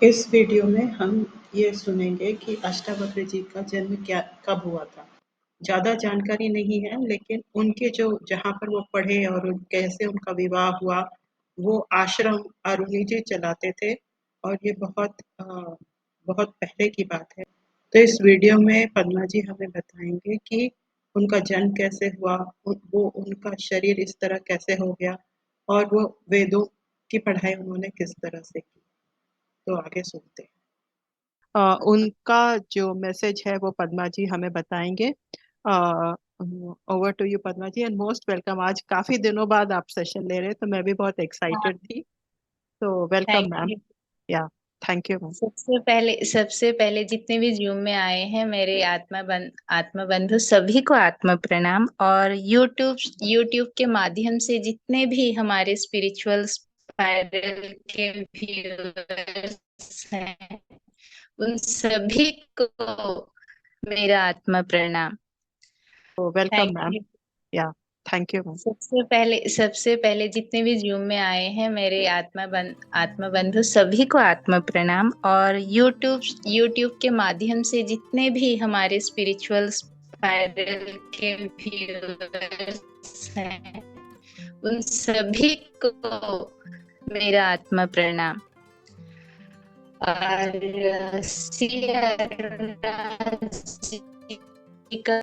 इस वीडियो में हम ये सुनेंगे कि अष्टावक्र जी का जन्म कब हुआ था। ज़्यादा जानकारी नहीं है, लेकिन उनके जो जहाँ पर वो पढ़े और कैसे उनका विवाह हुआ, वो आश्रम अरुणि जी चलाते थे और ये बहुत पहले की बात है। तो इस वीडियो में पद्मा जी हमें बताएंगे कि उनका जन्म कैसे हुआ, वो उनका शरीर इस तरह कैसे हो गया और वो वेदों की पढ़ाई उन्होंने किस तरह से की। तो आगे सुनते हैं। उनका जो मैसेज है वो पद्मा जी हमें बताएंगे। Over to you Padma ji, and most welcome. आज काफी दिनों बाद आप सेशन ले रहे हैं, तो मैं भी बहुत हाँ, एक्साइटेड थी। तो वेलकम थैंक मैम। यू। या थैंक यू मैम। सबसे पहले जितने भी जूम में आए हैं मेरे आत्मा बंधु सभी को आत्मा प्रणाम। और यूट्यूब के माध्यम से जितने भी हमारे स्पिरिचुअल स्पाइरल के व्यूअर्स हैं उन सभी को मेरा आत्मा प्रणाम। तो वेलकम थैंक मैम। यू। या थैंक यू मैम। सबसे पहले जितने भी जूम में आए हैं मेरे आत्मा बंधु सभी को आत्मा प्रणाम। और यूट्यूब के माध्यम से जितने भी हमारे स्पिरिचुअल स्पाइरल के व्यूअर्स हैं उन सभी को मेरा आत्मा प्रणाम। और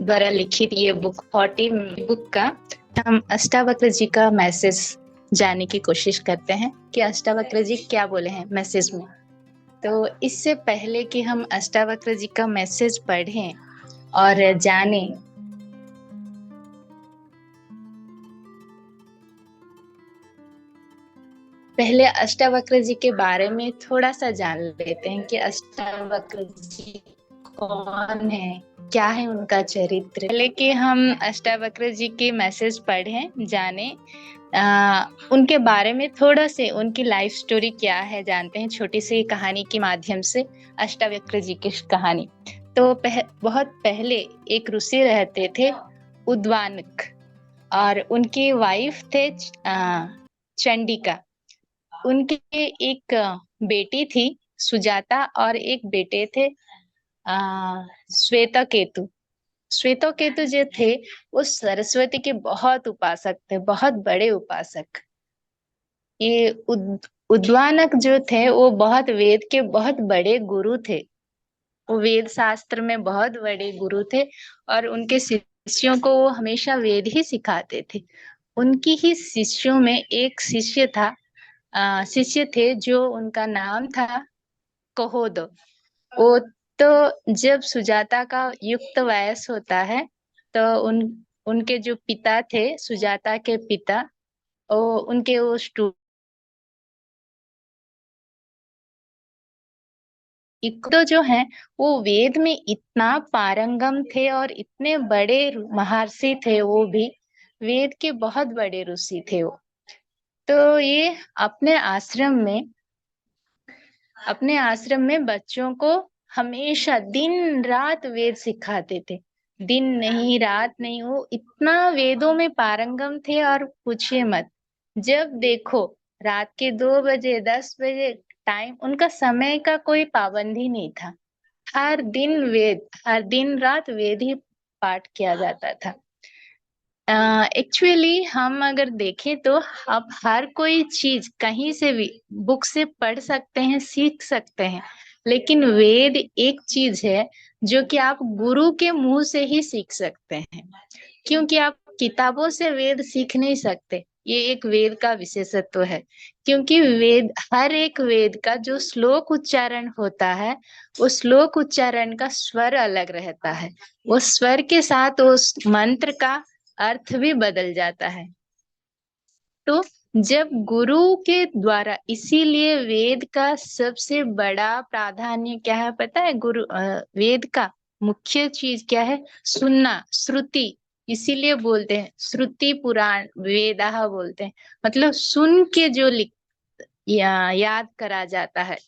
द्वारा लिखित ये बुक 40 बुक का हम अष्टावक्र जी का मैसेज जानने की कोशिश करते हैं कि अष्टावक्र जी क्या बोले हैं मैसेज में। तो इससे पहले कि हम अष्टावक्र जी का मैसेज पढ़ें और जानें, पहले अष्टावक्र जी के बारे में थोड़ा सा जान लेते हैं कि अष्टावक्र जी कौन है, क्या है उनका चरित्र। पहले कि हम अष्टावक्र जी के मैसेज पढ़ें, जाने उनके बारे में थोड़ा से उनकी लाइफ स्टोरी क्या है जानते हैं, छोटी सी कहानी के माध्यम से अष्टावक्र जी की कहानी। तो बहुत पहले एक ऋषि रहते थे उद्वानक, और उनकी वाइफ थे चंडिका। उनके एक बेटी थी सुजाता और एक बेटे थे श्वेता केतु। श्वेता केतु जो थे वो सरस्वती के बहुत उपासक थे, बहुत बड़े उपासक। ये उद्वानक जो थे वो बहुत वेद के बहुत बड़े गुरु थे। वो वेद शास्त्र में बहुत बड़े गुरु थे और उनके शिष्यों को वो हमेशा वेद ही सिखाते थे। उनकी ही शिष्यों में एक शिष्य थे जो उनका नाम था कहोदो। वो तो जब सुजाता का युक्त वयस होता है तो उनके जो पिता थे, सुजाता के पिता, वो उनके वो तो जो है वो वेद में इतना पारंगम थे और इतने बड़े महर्षि थे। वो भी वेद के बहुत बड़े ऋषि थे वो। तो ये अपने आश्रम में बच्चों को हमेशा दिन रात वेद सिखाते थे। दिन नहीं रात नहीं, वो इतना वेदों में पारंगम थे और पूछिए मत। जब देखो रात के 2 बजे 10 बजे, टाइम उनका समय का कोई पाबंदी नहीं था। हर दिन रात वेद ही पाठ किया जाता था। एक्चुअली हम अगर देखें तो अब हर कोई चीज कहीं से भी बुक से पढ़ सकते हैं, सीख सकते हैं, लेकिन वेद एक चीज है जो कि आप गुरु के मुंह से ही सीख सकते हैं, क्योंकि आप किताबों से वेद सीख नहीं सकते। ये एक वेद का विशेषत्व है, क्योंकि हर एक वेद का जो श्लोक उच्चारण होता है, वो श्लोक उच्चारण का स्वर अलग रहता है। वो स्वर के साथ उस मंत्र का अर्थ भी बदल जाता है। तो जब गुरु के द्वारा, इसीलिए वेद का सबसे बड़ा प्राधान्य क्या है पता है? वेद का मुख्य चीज क्या है? सुनना, श्रुति। इसीलिए बोलते हैं श्रुति पुराण वेदाह बोलते हैं, मतलब सुन के जो याद करा जाता है।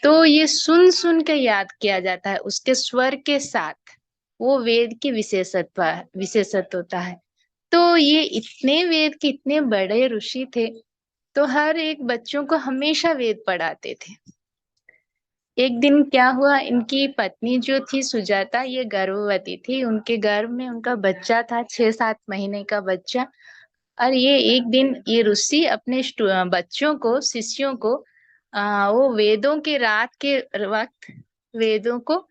तो ये सुन सुन के याद किया जाता है उसके स्वर के साथ। वो वेद की विशेषत्व होता है। तो ये इतने वेद के इतने बड़े ऋषि थे, तो हर एक बच्चों को हमेशा वेद पढ़ाते थे। एक दिन क्या हुआ, इनकी पत्नी जो थी सुजाता, ये गर्भवती थी, उनके गर्भ में उनका बच्चा था, 6-7 महीने का बच्चा। और ये एक दिन ये ऋषि अपने बच्चों को, शिष्यों को वो वेदों के रात के वक्त वेदों को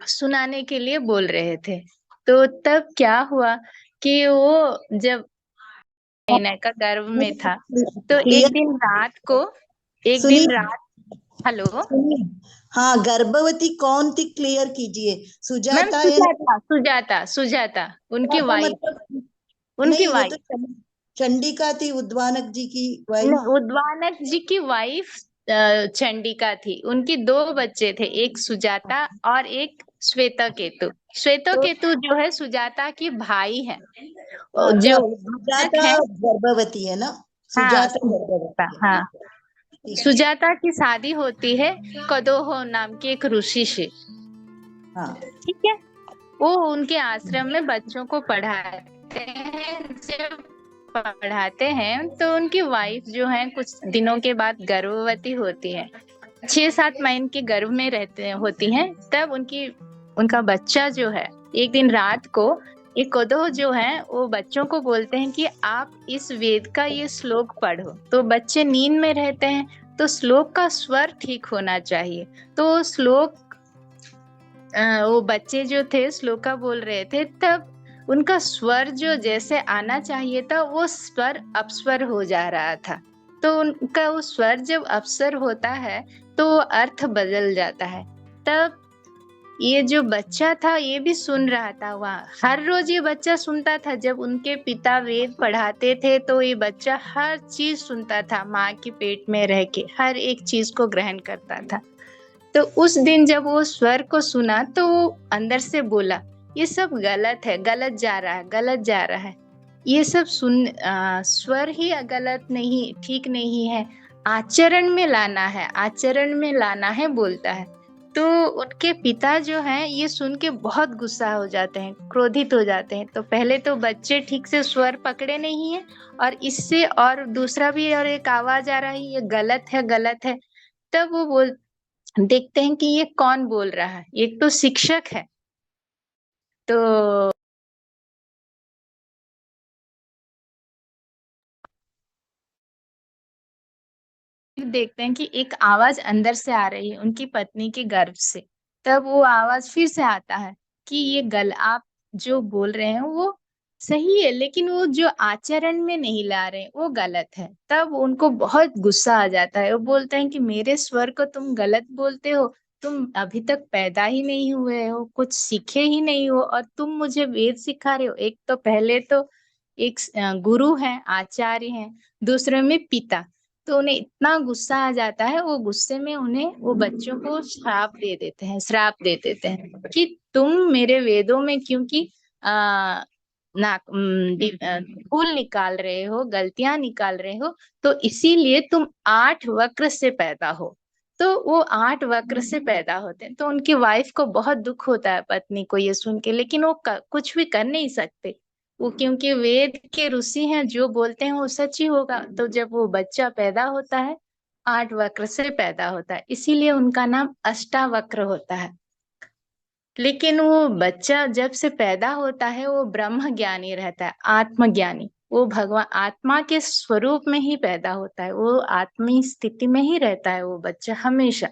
सुनाने के लिए बोल रहे थे। तो तब क्या हुआ कि वो जब महीने का गर्भ में था, तो एक क्लियर दिन रात को, एक दिन सुनिए रात, हेलो सुनिए। हाँ, गर्भवती कौन थी, क्लियर कीजिए। मैम, सुजाता है ना? सुजाता सुजाता सुजाता उनकी सुजाता वाइफ, मतलब उनकी नहीं, वो तो वाइफ, चंडिका थी, उद्वानक जी की वाइफ। उद्वानक जी की वाइफ चंडिका थी। उनकी 2 बच्चे थे, एक सुजाता और एक श्वेता केतु। श्वेता तो केतु जो है सुजाता की भाई है, अच्छा, जो उद्वानक सुजाता है। गर्भवती है ना? हाँ सुजाता सुजाता, गर्भवती है हाँ। ना? ठीक है। सुजाता की शादी होती है कदोहो नाम के एक ऋषि से। हाँ ठीक है। वो उनके आश्रम में बच्चों को पढ़ाते हैं। जब पढ़ाते हैं तो उनकी वाइफ जो है कुछ दिनों के बाद गर्भवती होती है, 6-7 महीने के गर्भ में रहते होती हैं। तब उनका बच्चा जो है, एक दिन रात को एक कोदो जो है वो बच्चों को बोलते हैं कि आप इस वेद का ये श्लोक पढ़ो। तो बच्चे नींद में रहते हैं, तो श्लोक का स्वर ठीक होना चाहिए। तो श्लोक वो बच्चे जो थे श्लोका बोल रहे थे, तब उनका स्वर जो जैसे आना चाहिए था वो स्वर अपस्वर हो जा रहा था। तो उनका वो स्वर जब अपस्वर होता है तो वो अर्थ बदल जाता है। तब ये जो बच्चा था ये भी सुन रहा था, वहाँ हर रोज ये बच्चा सुनता था। जब उनके पिता वेद पढ़ाते थे तो ये बच्चा हर चीज सुनता था, माँ के पेट में रह के हर एक चीज को ग्रहण करता था। तो उस दिन जब वो स्वर को सुना तो वो अंदर से बोला, ये सब गलत है, गलत जा रहा है, गलत जा रहा है। ये सब स्वर ही गलत नहीं, ठीक नहीं है, आचरण में लाना है, आचरण में लाना है बोलता है। तो उनके पिता जो हैं ये सुन के बहुत गुस्सा हो जाते हैं, क्रोधित हो जाते हैं। तो पहले तो बच्चे ठीक से स्वर पकड़े नहीं है, और इससे और दूसरा भी और एक आवाज आ रहा है, ये गलत है, गलत है। तब वो देखते हैं कि ये कौन बोल रहा है, एक तो शिक्षक है। तो फिर देखते हैं कि एक आवाज अंदर से आ रही है उनकी पत्नी के गर्भ से। तब वो आवाज फिर से आता है कि ये आप जो बोल रहे हैं वो सही है, लेकिन वो जो आचरण में नहीं ला रहे हैं वो गलत है। तब उनको बहुत गुस्सा आ जाता है, वो बोलते हैं कि मेरे स्वर को तुम गलत बोलते हो, तुम अभी तक पैदा ही नहीं हुए हो, कुछ सीखे ही नहीं हो, और तुम मुझे वेद सिखा रहे हो। एक तो पहले तो एक गुरु है, आचार्य है, दूसरे में पिता। तो उन्हें इतना गुस्सा आ जाता है, वो गुस्से में उन्हें वो बच्चों को श्राप दे देते हैं कि तुम मेरे वेदों में क्योंकि आ, फूल निकाल रहे हो, गलतियां निकाल रहे हो, तो इसीलिए तुम 8 वक्र से पैदा हो। तो वो 8 वक्र से पैदा होते हैं। तो उनकी वाइफ को बहुत दुख होता है, पत्नी को ये सुन के, लेकिन वो कुछ भी कर नहीं सकते। वो क्योंकि वेद के ऋषि हैं, जो बोलते हैं वो सच ही होगा। तो जब वो बच्चा पैदा होता है, 8 वक्र से पैदा होता है, इसीलिए उनका नाम अष्टावक्र होता है। लेकिन वो बच्चा जब से पैदा होता है वो ब्रह्म ज्ञानी रहता है, आत्मज्ञानी। वो भगवान आत्मा के स्वरूप में ही पैदा होता है, वो आत्मी स्थिति में ही रहता है वो बच्चा हमेशा।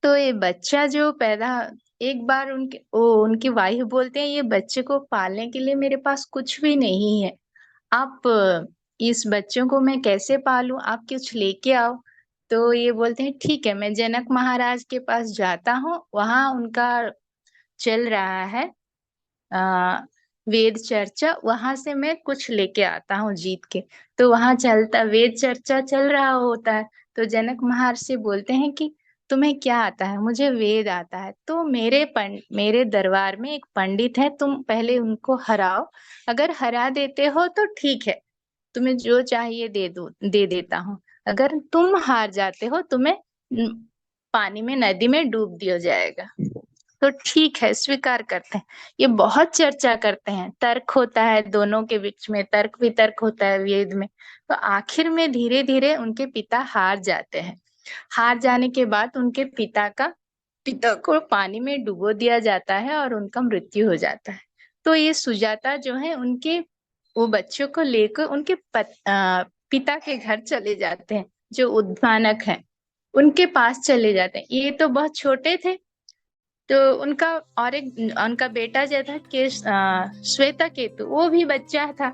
तो ये बच्चा जो पैदा, एक बार उनकी वाइफ बोलते हैं, ये बच्चे को पालने के लिए मेरे पास कुछ भी नहीं है, आप इस बच्चों को मैं कैसे पालूं, आप कुछ लेके आओ। तो ये बोलते हैं ठीक है, मैं जनक महाराज के पास जाता हूँ, वहां उनका चल रहा है आ, वेद चर्चा, वहां से मैं कुछ लेके आता हूँ जीत के। तो वहां चलता वेद चर्चा चल रहा होता है। तो जनक महाराज से बोलते हैं कि तुम्हें क्या आता है? मुझे वेद आता है। तो मेरे दरबार में एक पंडित है, तुम पहले उनको हराओ, अगर हरा देते हो तो ठीक है, तुम्हें जो चाहिए दे देता हूँ। अगर तुम हार जाते हो, तुम्हें पानी में, नदी में डूब दिया जाएगा। तो ठीक है, स्वीकार करते हैं। ये बहुत चर्चा करते हैं, तर्क होता है दोनों के बीच में, तर्क वितर्क होता है वेद में। तो आखिर में धीरे धीरे उनके पिता हार जाते हैं। हार जाने के बाद उनके पिता को पानी में डुबो दिया जाता है और उनका मृत्यु हो जाता है। तो ये सुजाता जो है उनके वो बच्चों को लेकर उनके पिता के घर चले जाते हैं, जो उद्यानक हैं उनके पास चले जाते हैं। ये तो बहुत छोटे थे, तो उनका और एक उनका बेटा जो था कि श्वेता केतु, वो भी बच्चा था।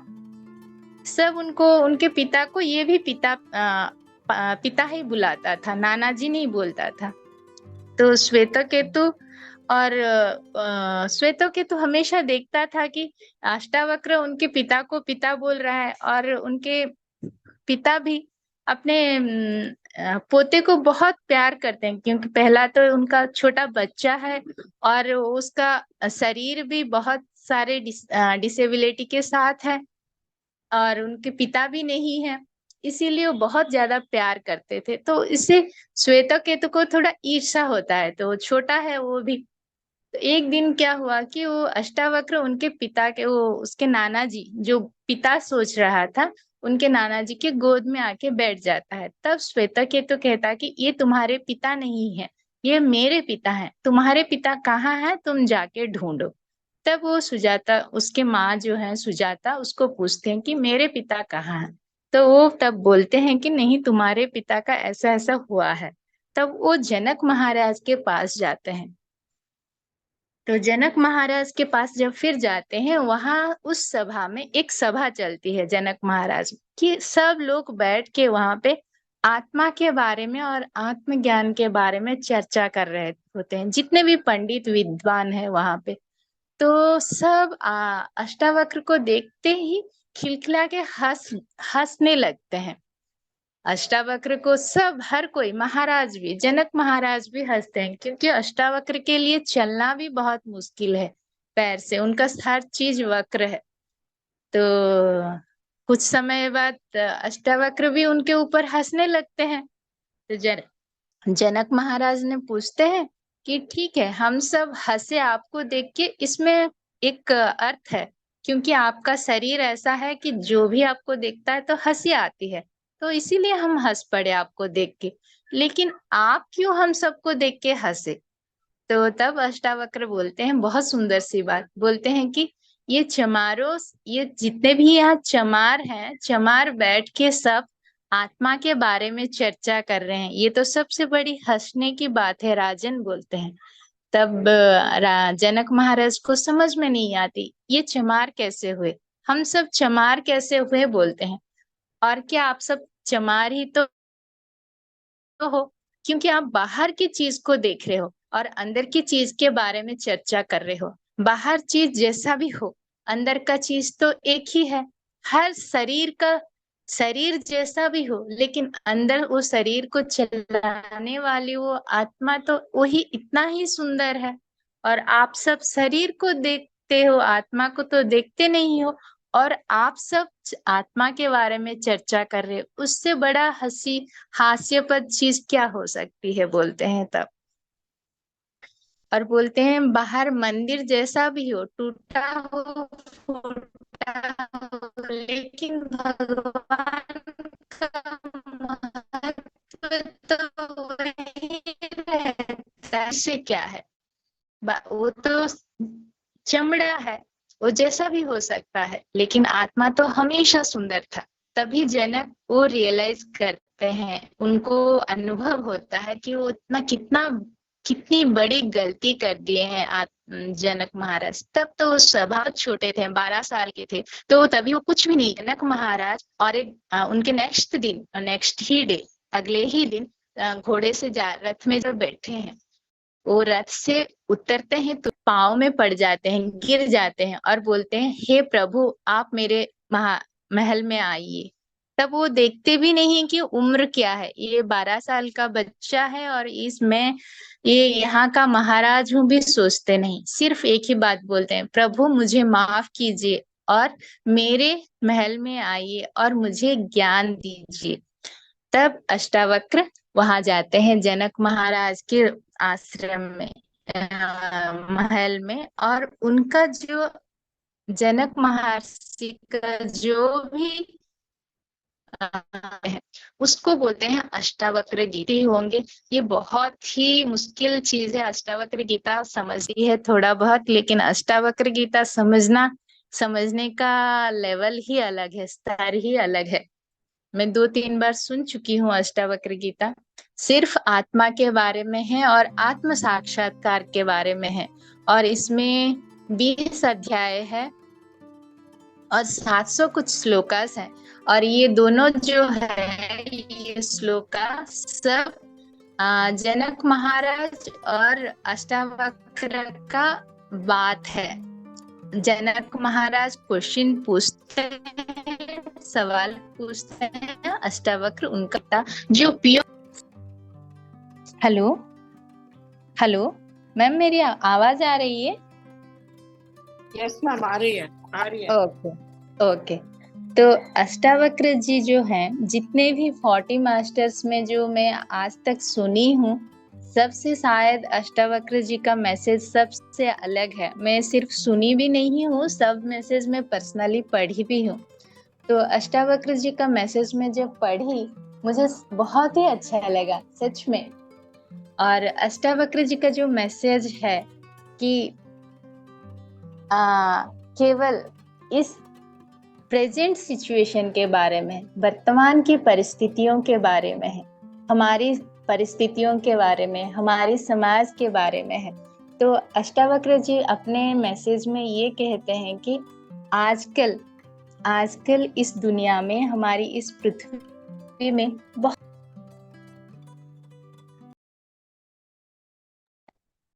सब उनको उनके पिता को ये भी पिता ही बुलाता था, नाना जी नहीं बोलता था। तो श्वेता केतु और श्वेता केतु हमेशा देखता था कि अष्टावक्र उनके पिता को पिता बोल रहा है, और उनके पिता भी अपने पोते को बहुत प्यार करते हैं, क्योंकि पहला तो उनका छोटा बच्चा है और उसका शरीर भी बहुत सारे डिसेबिलिटी के साथ है, और उनके पिता भी नहीं है, इसीलिए वो बहुत ज्यादा प्यार करते थे। तो इससे श्वेता केतु को थोड़ा ईर्ष्या होता है, तो छोटा है वो भी। तो एक दिन क्या हुआ कि वो अष्टावक्र उनके पिता के वो उसके नाना जी, जो पिता सोच रहा था, उनके नाना जी के गोद में आके बैठ जाता है। तब श्वेता केतु कहता कि ये तुम्हारे पिता नहीं है, ये मेरे पिता हैं, तुम्हारे पिता कहाँ है, तुम जाके ढूंढो। तब वो सुजाता, उसके माँ जो है सुजाता, उसको पूछते हैं कि मेरे पिता कहाँ है। तो वो तब बोलते हैं कि नहीं, तुम्हारे पिता का ऐसा ऐसा हुआ है। तब वो जनक महाराज के पास जाते हैं। तो जनक महाराज के पास जब फिर जाते हैं, वहां उस सभा में एक सभा चलती है जनक महाराज की, सब लोग बैठ के वहां पे आत्मा के बारे में और आत्मज्ञान के बारे में चर्चा कर रहे होते हैं, जितने भी पंडित विद्वान है वहां पे। तो सब अष्टावक्र को देखते ही खिलखिला के हंसने लगते हैं। अष्टावक्र को सब, हर कोई, महाराज भी, जनक महाराज भी हंसते हैं, क्योंकि अष्टावक्र के लिए चलना भी बहुत मुश्किल है पैर से, उनका हर चीज वक्र है। तो कुछ समय बाद अष्टावक्र भी उनके ऊपर हंसने लगते हैं। तो जनक महाराज ने पूछते हैं कि ठीक है, हम सब हंसे आपको देख के, इसमें एक अर्थ है, क्योंकि आपका शरीर ऐसा है कि जो भी आपको देखता है तो हंसी आती है, तो इसीलिए हम हंस पड़े आपको देख के। लेकिन आप क्यों हम सबको देख के हंसे? तो तब अष्टावक्र बोलते हैं बहुत सुंदर सी बात, बोलते हैं कि ये चमारों, ये जितने भी यहाँ चमार हैं, चमार बैठ के सब आत्मा के बारे में चर्चा कर रहे हैं, ये तो सबसे बड़ी हंसने की बात है, राजन बोलते हैं। तब जनक महाराज को समझ में नहीं आती, ये चमार कैसे हुए, हम सब चमार कैसे हुए, बोलते हैं। और क्या आप सब चमार ही तो हो, क्योंकि आप बाहर की चीज को देख रहे हो और अंदर की चीज के बारे में चर्चा कर रहे हो। बाहर चीज जैसा भी हो, अंदर का चीज तो एक ही है। हर शरीर जैसा भी हो, लेकिन अंदर वो शरीर को चलाने वाली वो आत्मा तो वही इतना ही सुंदर है। और आप सब शरीर को देखते हो, आत्मा को तो देखते नहीं हो, और आप सब आत्मा के बारे में चर्चा कर रहे हो, उससे बड़ा हास्यपद चीज क्या हो सकती है, बोलते हैं तब। और बोलते हैं बाहर मंदिर जैसा भी हो, टूटा हो, फूटा हो, लेकिन भगवान का महत्व तो वही रहता है। इससे क्या है, वो तो चमड़ा है, वो जैसा भी हो सकता है, लेकिन आत्मा तो हमेशा सुंदर था। तभी जनक वो रियलाइज करते हैं, उनको अनुभव होता है कि वो कितनी बड़ी गलती कर दिए हैं जनक महाराज। तब तो वो सभा छोटे थे, 12 साल के थे, तो तभी वो कुछ भी नहीं। जनक महाराज और उनके नेक्स्ट ही डे, अगले ही दिन घोड़े से रथ में जब बैठे हैं, वो रथ से उतरते हैं तो पाँव में पड़ जाते हैं, गिर जाते हैं और बोलते हैं हे प्रभु, आप मेरे महल में आइए। तब वो देखते भी नहीं कि उम्र क्या है, ये 12 साल का बच्चा है और इसमें ये यहाँ का महाराज हूँ भी सोचते नहीं, सिर्फ एक ही बात बोलते हैं, प्रभु मुझे माफ कीजिए और मेरे महल में आइए और मुझे ज्ञान दीजिए। तब अष्टावक्र वहां जाते हैं जनक महाराज के आश्रम में, महल में, और उनका जो जनक महर्षि का जो भी है, उसको बोलते हैं अष्टावक्र गीता ही होंगे। ये बहुत ही मुश्किल चीज है, अष्टावक्र गीता समझी है थोड़ा बहुत, लेकिन अष्टावक्र गीता समझने का लेवल ही अलग है, स्तर ही अलग है। मैं 2-3 बार सुन चुकी हूँ अष्टावक्र गीता। सिर्फ आत्मा के बारे में है और आत्म साक्षात्कार के बारे में है, और इसमें 20 अध्याय है और 700 कुछ श्लोकास हैं। और ये दोनों जो है, ये श्लोका सब जनक महाराज और अष्टावक्र का बात है। जनक महाराज क्वेश्चन पूछते हैं, सवाल पूछते हैं, अष्टावक्र उनका जो प्योर। हेलो हेलो मैम, मेरी आवाज आ रही है? यस मैम, आ रही है। Okay okay. तो अष्टावक्र जी जो हैं, जितने भी 40 मास्टर्स में जो मैं आज तक सुनी हूँ, सबसे शायद अष्टावक्र जी का मैसेज सबसे अलग है। मैं सिर्फ सुनी भी नहीं हूँ, सब मैसेज में पर्सनली पढ़ी भी हूँ। तो अष्टावक्र जी का मैसेज में जब पढ़ी, मुझे बहुत ही अच्छा लगा सच में। और अष्टावक्र जी का जो मैसेज है कि केवल इस प्रेजेंट सिचुएशन के बारे में, वर्तमान की परिस्थितियों के बारे में है, हमारी परिस्थितियों के बारे में, हमारी समाज के बारे में है। तो अष्टावक्र जी अपने मैसेज में ये कहते हैं कि आजकल इस दुनिया में, हमारी इस पृथ्वी में बहुत